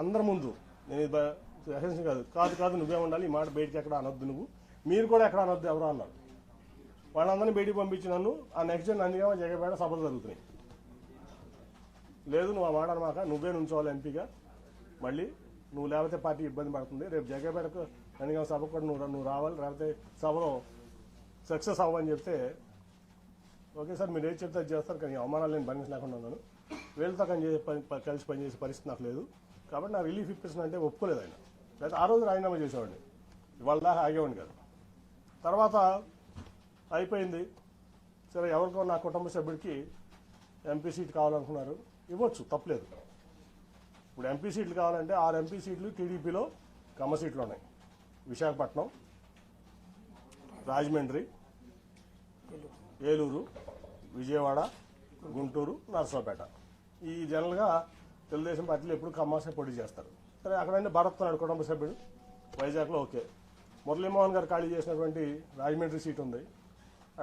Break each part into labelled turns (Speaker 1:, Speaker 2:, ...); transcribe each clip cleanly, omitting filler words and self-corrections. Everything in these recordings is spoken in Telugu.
Speaker 1: అందరి ముందు నేను కాదు కాదు కాదు నువ్వే ఉండాలి, ఈ మాట బయటికి ఎక్కడ అనొద్దు, నువ్వు మీరు కూడా ఎక్కడ అనొద్దు ఎవరో అన్నారు. వాళ్ళందరినీ బయటికి పంపించి నన్ను ఆ నెక్స్ట్ డే నందిగామ జగపేట సభలు జరుగుతున్నాయి. లేదు నువ్వు ఆ మాట అనమాక, నువ్వే నుంచోవాలి ఎంపీగా, మళ్ళీ నువ్వు లేకపోతే పార్టీ ఇబ్బంది పడుతుంది, రేపు జగపేటకు నందిగామ సభకు కూడా నువ్వు రావాలి, లేకపోతే సభలో సక్సెస్ అవ్వని చెప్తే ఓకే సార్ మీరు ఏది చెప్తే అది చేస్తారు, కానీ అవమానాలు నేను భరించలేకుండా ఉన్నాను, వీళ్ళతో కలిసి పనిచేసే పరిస్థితి నాకు లేదు, కాబట్టి నా రిలీఫ్ ఇప్పిస్తున్నా అంటే ఒప్పుకోలేదు ఆయన. లేకపోతే ఆ రోజు రాజీనామా చేసేవాడిని, ఇవాళ దాకా ఆగేవాడిని కాదు. తర్వాత అయిపోయింది సరే, ఎవరికో నా కుటుంబ సభ్యుడికి ఎంపీ సీట్ కావాలనుకున్నారు, ఇవ్వచ్చు తప్పలేదు. ఇప్పుడు ఎంపీ సీట్లు కావాలంటే 6 ఎంపీ సీట్లు టీడీపీలో కమ్మ సీట్లు ఉన్నాయి. విశాఖపట్నం, రాజమండ్రి, ఏలూరు, విజయవాడ, గుంటూరు, నరసరావుపేట. ఈ జనరల్గా తెలుగుదేశం పార్టీలో ఎప్పుడు కమ్మాసే పోటీ చేస్తారు. సరే అక్కడంటే భరత్ నాడు కుటుంబ సభ్యుడు వైజాగ్లో ఓకే. మురళీమోహన్ గారు ఖాళీ చేసినటువంటి రాజమండ్రి సీట్ ఉంది,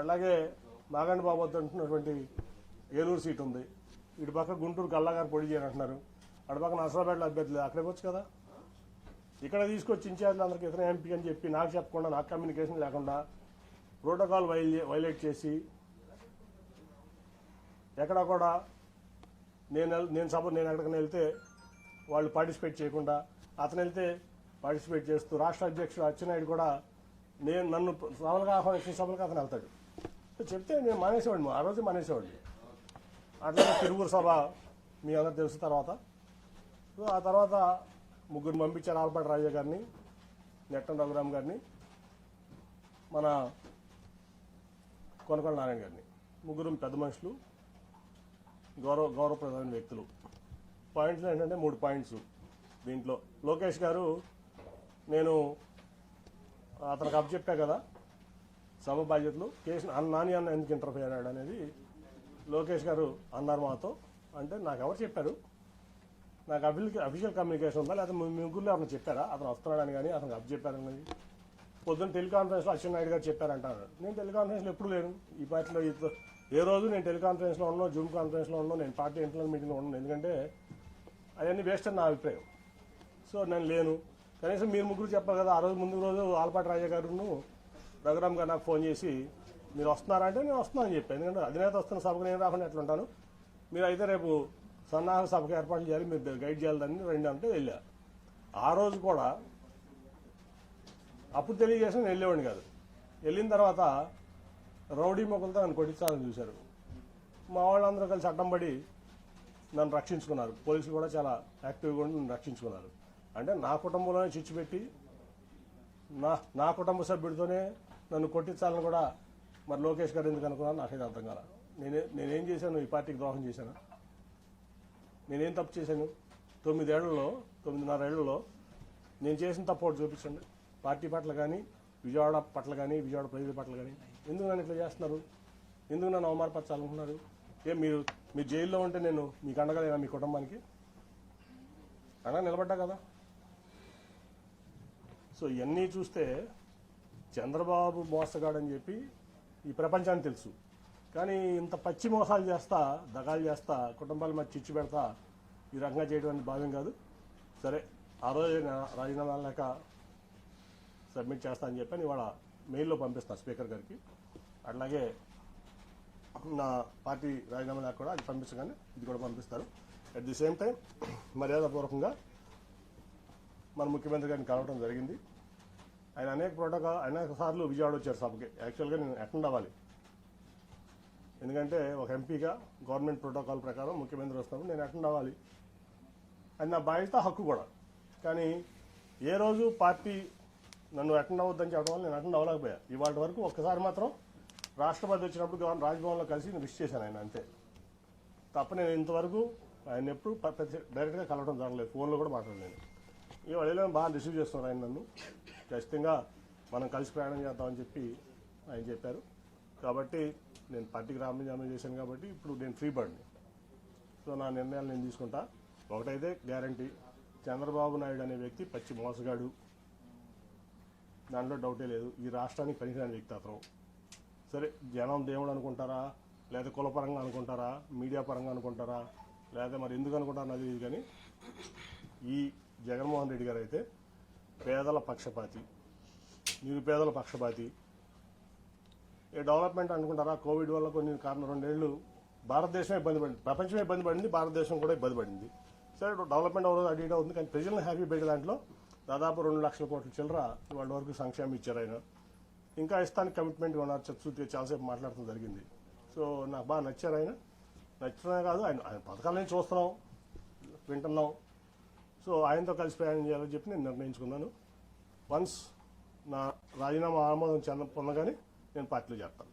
Speaker 1: అలాగే నాగండి బాబు అంటున్నటువంటి ఏలూరు సీట్ ఉంది, ఇటు పక్క గుంటూరు గల్లా గారు పోటీ చేయాలంటున్నారు, అటు పక్క నరసరావుపేటలో అభ్యర్థులు అక్కడే వచ్చు కదా. ఇక్కడ తీసుకొచ్చి ఇన్ఛార్జ్లు అందరికీ ఇతర ఎంపీ అని చెప్పి నాకు చెప్పకుండా, నాకు కమ్యూనికేషన్ లేకుండా ప్రోటోకాల్ వైలేట్ చేసి ఎక్కడా కూడా నేను ఎక్కడికైనా వెళ్తే వాళ్ళు పార్టిసిపేట్ చేయకుండా, అతను వెళ్తే పార్టిసిపేట్ చేస్తూ రాష్ట్ర అధ్యక్షుడు అచ్చెన్నాయుడు కూడా నన్ను సభలుగా ఆహ్వానించిన సభలకు అతను వెళ్తాడు. చెప్తే నేను మానేసేవాడిని, ఆ రోజు మానేసేవాడిని. అట్లాగే తిరువురు సభ మీ అందరూ తెలుసు. తర్వాత ఆ తర్వాత ముగ్గురు పంపించారు, ఆలపాటి రాజా గారిని, నెట్టం రఘురామ్ గారిని, మన కొనకొండ నారాయణ గారిని. ముగ్గురు పెద్ద మనుషులు, గౌరవప్రదమైన వ్యక్తులు. పాయింట్లు ఏంటంటే 3 పాయింట్స్ దీంట్లో. లోకేష్ గారు నేను అతనికి అప్పచెప్పా కదా సభ బాధ్యతలు, కేసు నాని అన్న ఎందుకు ఇంటర్ఫియర్ అయ్యాడు అనేది లోకేష్ గారు అన్నారు మాతో. అంటే నాకు ఎవరు చెప్పారు, నాకు అఫీషియల్ కమ్యూనికేషన్ ఉందా, లేకపోతే మీ ముగ్గురులో ఎవరైనా చెప్పారా అతను వస్తున్నాడని, కానీ అతనికి అప్పచెప్పారనేది పొద్దున్న టెలికాన్ఫరెన్స్లో అచ్చెన్నాయుడు గారు చెప్పారంటారు. నేను టెలికాన్ఫరెన్స్లో ఎప్పుడు లేను ఈ పార్టీలో. ఏ రోజు నేను టెలికాన్ఫరెన్స్లో ఉన్నాను, జూమ్ కాన్ఫరెన్స్లో ఉన్నాను, నేను పార్టీ ఇంటర్నల్ మీటింగ్లో ఉన్నాను, ఎందుకంటే అవన్నీ వేస్ట్ అని నా అభిప్రాయం. సో నేను లేను. కనీసం మీరు ముగ్గురు చెప్పారు కదా. ఆ రోజు ముందు రోజు ఆలపాటి రాజా గారును రఘురామ్ గారు నాకు ఫోన్ చేసి మీరు వస్తున్నారంటే నేను వస్తున్నాను అని చెప్పాను. ఎందుకంటే అధినేత వస్తున్న సభకు నేను రాకుండా ఎట్లా ఉంటాను, మీరు అయితే రేపు సన్నాహ సభకు ఏర్పాట్లు చేయాలి, మీరు గైడ్ చేయాలని రెండు అంటే వెళ్ళా. ఆ రోజు కూడా అప్పుడు తెలియజేసిన నేను వెళ్ళేవాడిని కాదు. వెళ్ళిన తర్వాత రౌడీ మొక్కలతో నన్ను కొట్టించాలని చూశారు. మా వాళ్ళందరూ కలిసి అడ్డం పడి నన్ను రక్షించుకున్నారు. పోలీసులు కూడా చాలా యాక్టివ్గా ఉండి నన్ను రక్షించుకున్నారు. అంటే నా కుటుంబంలోనే చిచ్చు పెట్టి నా కుటుంబ సభ్యుడితోనే నన్ను కొట్టించాలని కూడా మరి లోకేష్ గారు ఎందుకు అనుకున్నాను నాకైతే అర్థం కాల. నేనేం చేశాను, ఈ పార్టీకి ద్రోహం చేశాను, నేనేం తప్పు చేశాను? 9.5 ఏళ్లలో నేను చేసిన తప్పు ఒకటి చూపించండి. పార్టీ పట్ల కానీ, విజయవాడ పట్ల కానీ, విజయవాడ ప్రజల పట్ల కానీ ఎందుకు నన్ను ఇట్లా చేస్తున్నారు, ఎందుకు నన్ను అవమానపరచాలనుకున్నారు? మీరు జైల్లో ఉంటే నేను మీకు అండగా మీ కుటుంబానికి అండగా నిలబడ్డా కదా. సో ఇవన్నీ చూస్తే చంద్రబాబు మోసగాడని చెప్పి ఈ ప్రపంచానికి తెలుసు. కానీ ఇంత పచ్చి మోసాలు చేస్తా, దగాలు చేస్తా, కుటుంబాల మధ్య చిచ్చు పెడతా ఈ రకంగా చేయడం అనేది భావ్యం కాదు. సరే ఆ రోజు రాజీనామా లేక సబ్మిట్ చేస్తా అని చెప్పి ఇవాళ మెయిల్లో పంపిస్తాను స్పీకర్ గారికి. అట్లాగే నా పార్టీ రాజీనామా లేక కూడా అది పంపించగానే ఇది కూడా పంపిస్తారు. అట్ ది సేమ్ టైం మర్యాదపూర్వకంగా మన ముఖ్యమంత్రి గారిని కలవడం జరిగింది. ఆయన అనేక సార్లు విజయవాడ వచ్చారు సభకి. యాక్చువల్గా నేను అటెండ్ అవ్వాలి, ఎందుకంటే ఒక ఎంపీగా గవర్నమెంట్ ప్రోటోకాల్ ప్రకారం ముఖ్యమంత్రి వస్తున్నప్పుడు నేను అటెండ్ అవ్వాలి, అది నా బాధ్యత, హక్కు కూడా. కానీ ఏ రోజు పార్టీ నన్ను అటెండ్ అవ్వద్దని చెప్పడం వల్ల నేను అటెండ్ అవ్వలేకపోయా. ఇవాళ వరకు ఒక్కసారి మాత్రం రాష్ట్రపతి వచ్చినప్పుడు రాజ్భవన్లో కలిసి నేను విష్ చేశాను ఆయన, అంతే తప్ప నేను ఇంతవరకు ఆయన ఎప్పుడు డైరెక్ట్గా కలవడం జరగలేదు, ఫోన్లో కూడా మాట్లాడలేదు. ఇవాళ బాగా రిసీవ్ చేస్తున్నారు ఆయన నన్ను. ఖచ్చితంగా మనం కలిసి ప్రయాణం చేద్దామని చెప్పి ఆయన చెప్పారు. కాబట్టి నేను పార్టీకి రాజీనామా చేశాను కాబట్టి ఇప్పుడు నేను ఫ్రీ బర్డ్ని. సో నా నిర్ణయాలు నేను తీసుకుంటా. ఒకటైతే గ్యారంటీ, చంద్రబాబు నాయుడు అనే వ్యక్తి పచ్చి మోసగాడు, దాంట్లో డౌటే లేదు. ఈ రాష్ట్రానికి పనికిరాని వ్యక్తి అతను. సరే జనం దేవుడు అనుకుంటారా, లేదా కులపరంగా అనుకుంటారా, మీడియా పరంగా అనుకుంటారా, లేదా మరి ఎందుకు అనుకుంటారా నాకు తెలియదు. కానీ ఈ జగన్మోహన్ రెడ్డి గారు అయితే పేదల పక్షపాతి, నిరుపేదల పక్షపాతి. ఏ డెవలప్మెంట్ అనుకుంటారా? కోవిడ్ వల్ల కొన్ని కారణం 2 ఏళ్ళు భారతదేశం ఇబ్బంది పడింది, ప్రపంచమే ఇబ్బంది పడింది, భారతదేశం కూడా ఇబ్బంది పడింది. సరే డెవలప్మెంట్ అవ్వదు, అటు ఇటు అవుతుంది, కానీ ప్రజలను హ్యాపీ పెట్టే దాంట్లో దాదాపు 2 లక్షల కోట్ల చిల్లర వాళ్ళ వరకు సంక్షేమం ఇచ్చారు ఆయన. ఇంకా ఇస్తానికి కమిట్మెంట్ ఉన్నారు, చచ్చుతూ చాలాసేపు మాట్లాడటం జరిగింది. సో నాకు బాగా నచ్చారు ఆయన. నచ్చడమే కాదు, ఆయన పథకాలని చూస్తున్నాం, వింటున్నాం. సో ఆయనతో కలిసి ప్రయాణం చేయాలని చెప్పి నేను నిర్ణయించుకున్నాను. వన్స్ నా రాజీనామా ఆమోదం పొందగానే నేను పార్టీలో చేస్తాను.